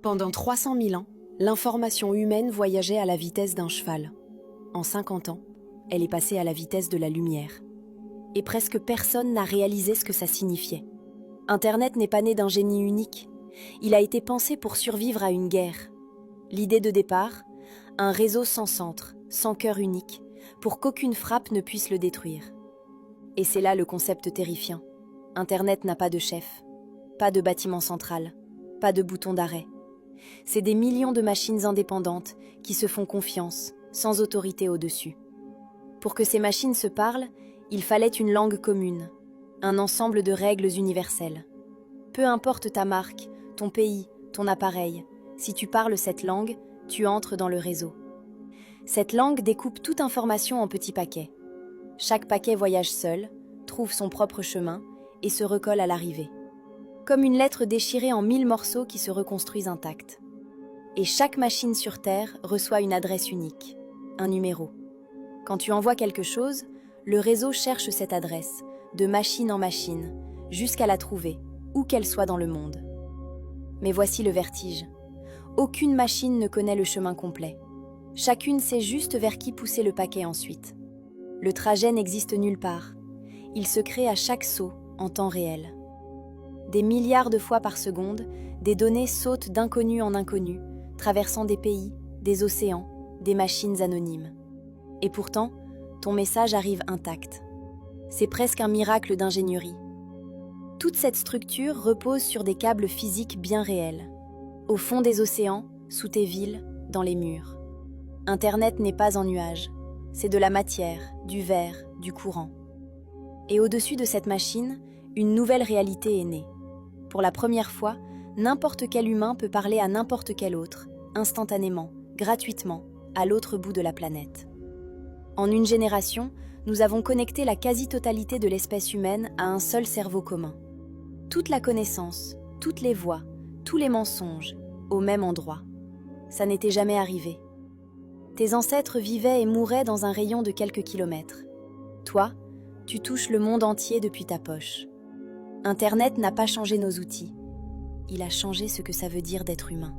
Pendant 300 000 ans, l'information humaine voyageait à la vitesse d'un cheval. En 50 ans, elle est passée à la vitesse de la lumière. Et presque personne n'a réalisé ce que ça signifiait. Internet n'est pas né d'un génie unique. Il a été pensé pour survivre à une guerre. L'idée de départ, un réseau sans centre, sans cœur unique, pour qu'aucune frappe ne puisse le détruire. Et c'est là le concept terrifiant. Internet n'a pas de chef, pas de bâtiment central, pas de bouton d'arrêt. C'est des millions de machines indépendantes qui se font confiance, sans autorité au-dessus. Pour que ces machines se parlent, il fallait une langue commune, un ensemble de règles universelles. Peu importe ta marque, ton pays, ton appareil, si tu parles cette langue, tu entres dans le réseau. Cette langue découpe toute information en petits paquets. Chaque paquet voyage seul, trouve son propre chemin et se recolle à l'arrivée. Comme une lettre déchirée en 1000 morceaux qui se reconstruisent intacts. Et chaque machine sur Terre reçoit une adresse unique, un numéro. Quand tu envoies quelque chose, le réseau cherche cette adresse, de machine en machine, jusqu'à la trouver, où qu'elle soit dans le monde. Mais voici le vertige. Aucune machine ne connaît le chemin complet. Chacune sait juste vers qui pousser le paquet ensuite. Le trajet n'existe nulle part. Il se crée à chaque saut, en temps réel. Des milliards de fois par seconde, des données sautent d'inconnu en inconnu, traversant des pays, des océans, des machines anonymes. Et pourtant, ton message arrive intact. C'est presque un miracle d'ingénierie. Toute cette structure repose sur des câbles physiques bien réels. Au fond des océans, sous tes villes, dans les murs. Internet n'est pas en nuage. C'est de la matière, du verre, du courant. Et au-dessus de cette machine, une nouvelle réalité est née. Pour la première fois, n'importe quel humain peut parler à n'importe quel autre, instantanément, gratuitement, à l'autre bout de la planète. En une génération, nous avons connecté la quasi-totalité de l'espèce humaine à un seul cerveau commun. Toute la connaissance, toutes les voix, tous les mensonges, au même endroit. Ça n'était jamais arrivé. Tes ancêtres vivaient et mouraient dans un rayon de quelques kilomètres. Toi, tu touches le monde entier depuis ta poche. Internet n'a pas changé nos outils. Il a changé ce que ça veut dire d'être humain.